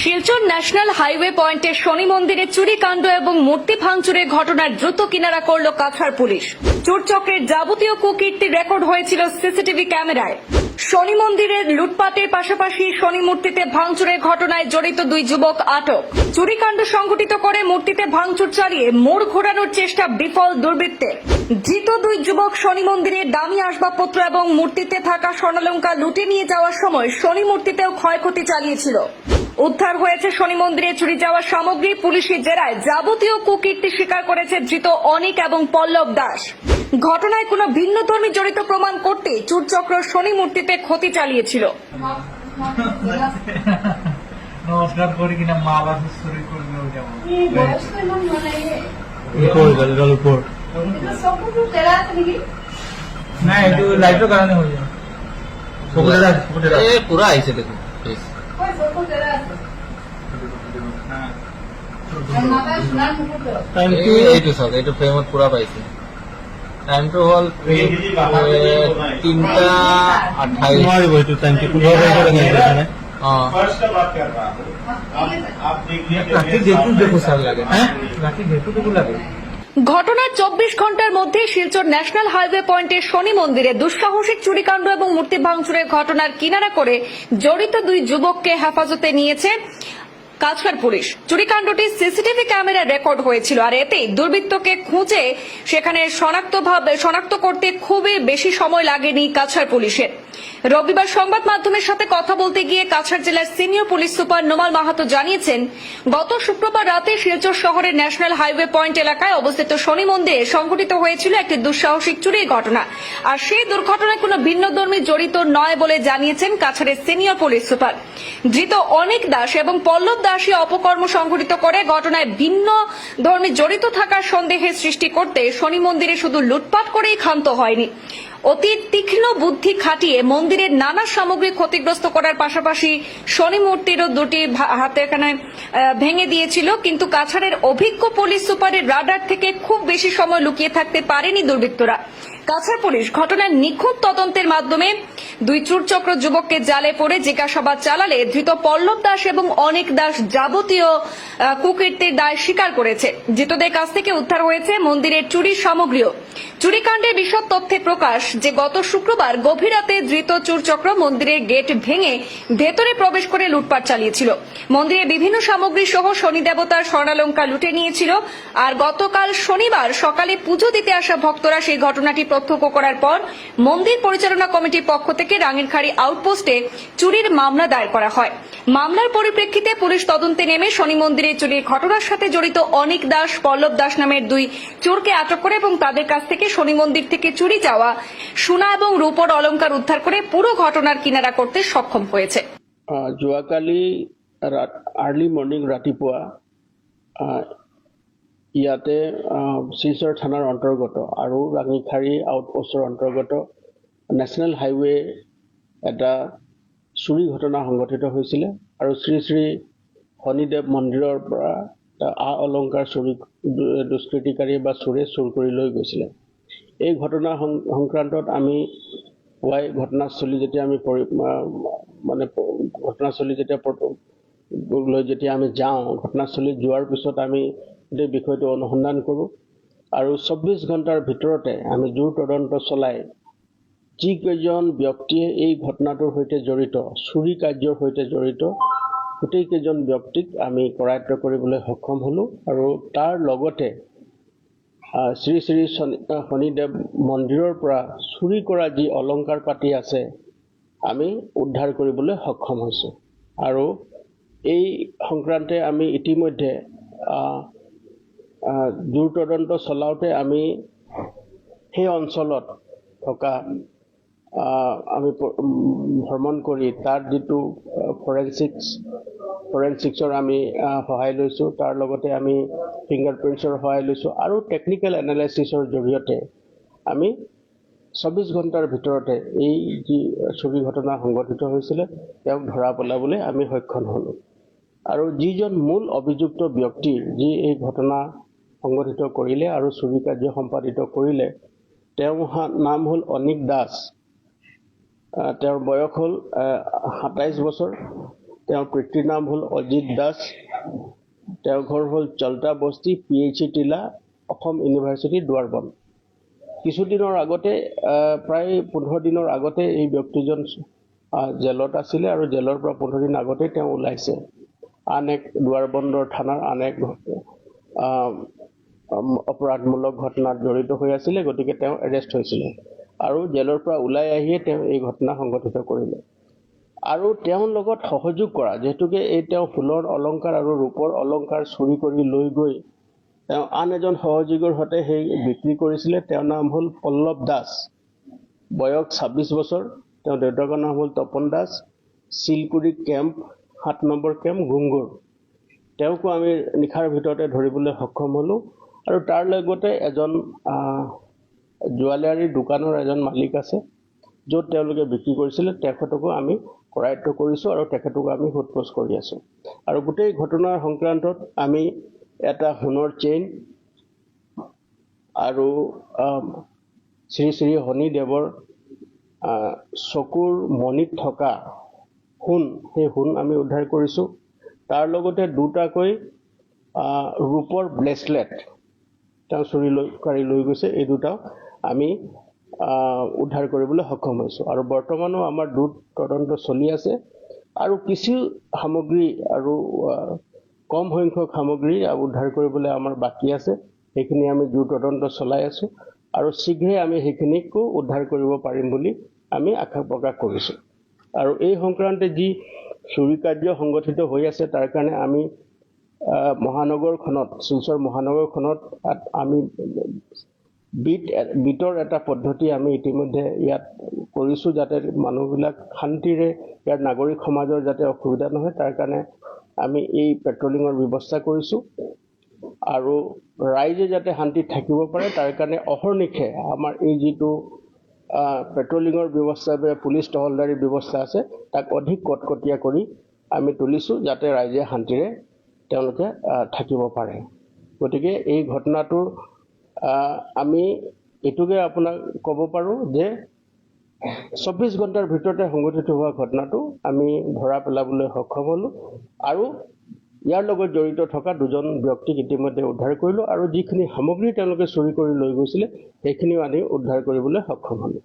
Silchar national highway পয়েন্টে শনি মন্দিরে চুরিকাণ্ড এবং মূর্তি ভাঙচুরের ঘটনার দ্রুত কিনারা করল কাছাড় পুলিশ। চোরচক্রের যাবতীয় কুকীর্তি রেকর্ড হয়েছিল সিসিটিভি ক্যামেরায়। শনি মন্দিরের লুটপাটের পাশাপাশি শনি মূর্তিতে ভাঙচুরের ঘটনায় জড়িত দুই যুবক আটক। চুরিকাণ্ড সংঘটিত করে মূর্তিতে ভাঙচুর চালিয়ে মোড় ঘোরানোর চেষ্টা বিফল দুর্বৃত্তের। ধৃত দুই যুবক শনি মন্দিরের দামি আসবাবপত্র এবং মূর্তিতে থাকা স্বর্ণালঙ্কা লুটে নিয়ে যাওয়ার সময় শনি মূর্তিতেও ক্ষয়ক্ষতি চালিয়েছিল। উদ্ধার হয়েছে শনি মন্দিরে চুরি যাওয়া সামগ্রী। পুলিশি জেরায় যাবতীয় কুকীর্তি স্বীকার করেছে ধৃত অনিক এবং পল্লব দাস। ঘটনায় কোনো ভিন্নধর্মী জড়িত প্রমাণ করতে চুরচক্র শনি মূর্তিতে ক্ষতি চালিয়েছিল। নমস্কার করি কিনা মা আবার শুরু করবে না একটু লাইটও কারণে হয়ে যায় পুরা আইছে দেখুন এইটো চাওক এইটো ফ্ৰেমত পুৰা পাইছে। টাইমটো হ'ল 3:28। ৰাতি ডেটটো দেখো চাওক লাগে ৰাতি ডেটটো দেখো লাগে। ঘটনার 24 ঘন্টার মধ্যে শিলচর ন্যাশনাল হাইওয়ে পয়েন্টে শনি মন্দিরে দুঃসাহসিক চুরিকাণ্ড এবং মূর্তি ভাঙচুরের ঘটনার কিনারা করে জড়িত দুই যুবককে হেফাজতে নিয়েছে কাছাড় পুলিশ। চুরিকাণ্ডটি সিসিটিভি ক্যামেরায় রেকর্ড হয়েছিল, আর এতে দুর্বৃত্তকে খুঁজে সেখানে শনাক্ত করতে খুবই বেশি সময় লাগেনি কাছাড় পুলিশের। রবিবার সংবাদ মাধ্যমের সাথে কথা বলতে গিয়ে কাছাড় জেলার senior police super Nomal Mahato জানিয়েছেন, গত শুক্রবার রাতে শিলচর শহরের ন্যাশনাল হাইওয়ে পয়েন্ট এলাকায় অবস্থিত শনি মন্দিরে সংঘটিত হয়েছিল একটি দুঃসাহসিক চুরির ঘটনা, আর সেই দুর্ঘটনায় কোনো ভিন্নধর্মী জড়িত নয় বলে জানিয়েছেন কাছাড়ের সিনিয়র পুলিশ সুপার। ধৃত অনিক দাস এবং পল্লব দাসী অপকর্ম সংঘটিত করে ঘটনায় ভিন্ন ধর্মী জড়িত থাকার সন্দেহের সৃষ্টি করতে শনি মন্দিরে শুধু লুটপাট করেই ক্ষান্ত হয়নি, অতি তীক্ষ্ণ বুদ্ধি খাটিয়ে মন্দিরের নানা সামগ্রী ক্ষতিগ্রস্ত করার পাশাপাশি শনি মূর্তিরও দুটি হাতে ভেঙে দিয়েছিল। কিন্তু কাছাড়ের অভিজ্ঞ পুলিশ সুপারের রাডার থেকে খুব বেশি সময় লুকিয়ে থাকতে পারেনি দুর্বৃত্তরা। কাছাড় পুলিশ ঘটনার নিখুঁত তদন্তের মাধ্যমে দুই চুরচক্র যুবককে জালে পড়ে জিজ্ঞাসাবাদ চালালে ধৃত পল্লব দাস এবং অনিক দাস যাবতীয় কুকীর্তির দায় স্বীকার করেছে। ধৃতদের কাছ থেকে উদ্ধার হয়েছে মন্দিরের চুরির সামগ্রীও। চুরিকাণ্ডের বিশদ তথ্যে প্রকাশ যে গত শুক্রবার গভীর রাতে ধৃত চুরচক্র মন্দিরের গেট ভেঙে ভেতরে প্রবেশ করে লুটপাট চালিয়েছিল। মন্দিরের বিভিন্ন সামগ্রী সহ শনি দেবতার স্বর্ণালঙ্কা লুটে নিয়েছিল। আর গতকাল শনিবার সকালে পুজো দিতে আসা ভক্তরা সেই ঘটনাটি প্রত্যক্ষ করার পর মন্দির পরিচালনা কমিটির পক্ষ থেকে রাঙ্গিরখাড়ি আউটপোস্টে চুরির মামলা দায়ের করা হয়। মামলার পরিপ্রেক্ষিতে পুলিশ তদন্তে নেমে শনি মন্দিরে চুরির ঘটনার সাথে জড়িত অনিক দাস, পল্লব দাস নামের দুই চোরকে আটক করে এবং তাদের কাছ থেকে শনি মন্দির থেকে চুরি যাওয়া সোনা এবং রূপোর অলংকার উদ্ধার করে পুরো ঘটনার কিনারা করতে সক্ষম হয়েছে। যোৱাকালি আৰ্লি মৰ্ণিং ৰাতিপুৱা ইয়াতে শিলচৰ থানাৰ অন্তৰ্গত আৰু ৰাঙিখাৰী আউটপোষ্টৰ অন্তৰ্গত নেশ্যনেল হাইৱে এটা চুৰি ঘটনা সংঘটিত হৈছিলে আৰু শ্ৰী শ্ৰী শনিদেৱ মন্দিৰৰ পৰা আ অলংকাৰ চুৰি দুষ্কৃতিকাৰী বা চোৰে চুৰ কৰি লৈ গৈছিলে। এই ঘটনা সংক্ৰান্তত আমি ঘটনাস্থলী যেতিয়া আমি ঘটনাস্থলী যেতিয়া আমি যাওঁ, ঘটনাস্থলীত যোৱাৰ পিছত আমি এই বিষয়টো অনুসন্ধান কৰোঁ আৰু 24 ঘণ্টাৰ ভিতৰতে আমি জোৰ তদন্ত চলাই যিকেইজন ব্যক্তিয়ে এই ঘটনাটোৰ সৈতে জড়িত, চুৰি কাৰ্যৰ সৈতে জড়িত গোটেইকেইজন ব্যক্তিক আমি কৰায়ত্ব কৰিবলৈ সক্ষম হ'লোঁ আৰু তাৰ লগতে শ্ৰী শ্ৰী শনিদেৱ মন্দিৰৰ পৰা চুৰি কৰা যি অলংকাৰ পাতি আছে আমি উদ্ধাৰ কৰিবলৈ সক্ষম হৈছোঁ। আৰু এই সংক্ৰান্তে আমি ইতিমধ্যে জোৰ তদন্ত চলাওঁতে আমি সেই অঞ্চলত থকা আমি ভ্ৰমণ কৰি তাৰ যিটো ফৰেনচিক্সৰ আমি সহায় লৈছোঁ, তাৰ লগতে আমি ফিংগাৰপ্ৰিণ্টছৰ সহায় লৈছোঁ আৰু টেকনিকেল এনালাইচিছৰ জৰিয়তে আমি 24 ঘণ্টাৰ ভিতৰতে এই যি চুৰি ঘটনা সংঘটিত হৈছিলে তেওঁক ধৰা পেলাবলৈ আমি সক্ষম হ'লোঁ। আৰু যিজন মূল অভিযুক্ত ব্যক্তি যি এই ঘটনা সংঘটিত কৰিলে আৰু চুৰি কাৰ্য সম্পাদিত কৰিলে, তেওঁৰ নাম হ'ল অনিক দাস। তেওঁৰ বয়স হ'ল 27 বছৰ তেওঁৰ পিতৃৰ নাম হ'ল অজিত দাস। তেওঁৰ ঘৰ হ'ল চলতা বস্তি, PHC টিলা, অসম ইউনিভাৰ্চিটি, দুৱাৰবন। কিছুদিনৰ আগতে প্ৰায় 15 দিনৰ আগতে এই ব্যক্তিজন জেলত আছিলে আৰু জেলৰ পৰা 15 দিন আগতে তেওঁ ওলাইছে। আন এক দুৱাৰবন্দৰ থানাৰ আন এক অপৰাধমূলক ঘটনাত জড়িত হৈ আছিলে, গতিকে তেওঁ এৰেষ্ট হৈছিলে আৰু জেলৰ পৰা ওলাই আহিয়ে তেওঁ এই ঘটনা সংঘটিত কৰিলে। আৰু তেওঁৰ লগত সহযোগ কৰা, যিহেতুকে তেওঁ সোণৰ অলংকাৰ আৰু ৰূপৰ অলংকাৰ চুৰি কৰি লৈ গৈ তেওঁ আন এজন সহযোগীৰ সৈতে সেই বিক্ৰী কৰিছিলে। তেওঁৰ নাম হ'ল পল্লৱ দাস, বয়স 26 বছৰ। তেওঁৰ দেউতাকৰ নাম হ'ল Tapan Das, Silkuri camp, 7 number camp, Gungur. তেওঁকো আমি নিশাৰ ভিতৰতে ধৰিবলৈ সক্ষম হ'লোঁ। আৰু তাৰ লগতে এজন জুৱেলাৰী দোকানৰ এজন মালিক আছে, য'ত তেওঁলোকে বিক্ৰী কৰিছিলে, তেখেতকো আমি কৰায়ত্ব কৰিছোঁ আৰু তেখেতকো আমি সোধপোছ কৰি আছোঁ। আৰু গোটেই ঘটনাৰ সংক্ৰান্তত আমি এটা সোণৰ চেইন আৰু শ্ৰী শ্ৰী শনিদেৱৰ চকুৰ মণিত থকা সোণ, সেই সোণ আমি উদ্ধাৰ কৰিছোঁ। তাৰ লগতে দুটাকৈ ৰূপৰ ব্ৰেচলেট তেওঁ চুৰি কৰি লৈ গৈছে, এই দুটাও আমি উদ্ধাৰ কৰিবলৈ সক্ষম হৈছোঁ। আৰু বৰ্তমানো আমাৰ দ্ৰুত তদন্ত চলি আছে আৰু কিছু সামগ্ৰী আৰু কম সংখ্যক সামগ্ৰী উদ্ধাৰ কৰিবলৈ আমাৰ বাকী আছে। সেইখিনি আমি দ্ৰুত তদন্ত চলাই আছোঁ আৰু শীঘ্ৰে আমি সেইখিনিকো উদ্ধাৰ কৰিব পাৰিম বুলি আমি আশা প্ৰকাশ কৰিছোঁ। আৰু এই সংক্ৰান্তে যি চুৰি কাৰ্য সংগঠিত হৈ আছে, তাৰ কাৰণে আমি মহানগৰখনত, শিলচৰ মহানগৰখনত আমি বিটৰ এটা পদ্ধতি আমি ইতিমধ্যে ইয়াত কৰিছোঁ, যাতে মানুহবিলাক শান্তিৰে, ইয়াৰ নাগৰিক সমাজৰ যাতে অসুবিধা নহয়, তাৰ কাৰণে আমি এই পেট্ৰলিঙৰ ব্যৱস্থা কৰিছোঁ। আৰু ৰাইজে যাতে শান্তিত থাকিব পাৰে, তাৰ কাৰণে অহৰ্নিশে আমাৰ এই যিটো পেট্ৰলিঙৰ ব্যৱস্থা বা পুলিচ টহলদাৰীৰ ব্যৱস্থা আছে, তাক অধিক কটকটীয়া কৰি আমি তুলিছোঁ, যাতে ৰাইজে শান্তিৰে তেওঁলোকে থাকিব পাৰে। গতিকে এই ঘটনাটোৰ আমি এইটোকে আপোনাক ক'ব পাৰোঁ যে 24 ঘণ্টাৰ ভিতৰতে সংঘটিত হোৱা ঘটনাটো আমি ধৰা পেলাবলৈ সক্ষম হ'লোঁ আৰু ইয়াৰ লগত জড়িত থকা 2জন ব্যক্তিক ইতিমধ্যে উদ্ধাৰ কৰিলোঁ আৰু যিখিনি সামগ্ৰী তেওঁলোকে চুৰি কৰি লৈ গৈছিলে, সেইখিনিও আমি উদ্ধাৰ কৰিবলৈ সক্ষম হ'লোঁ।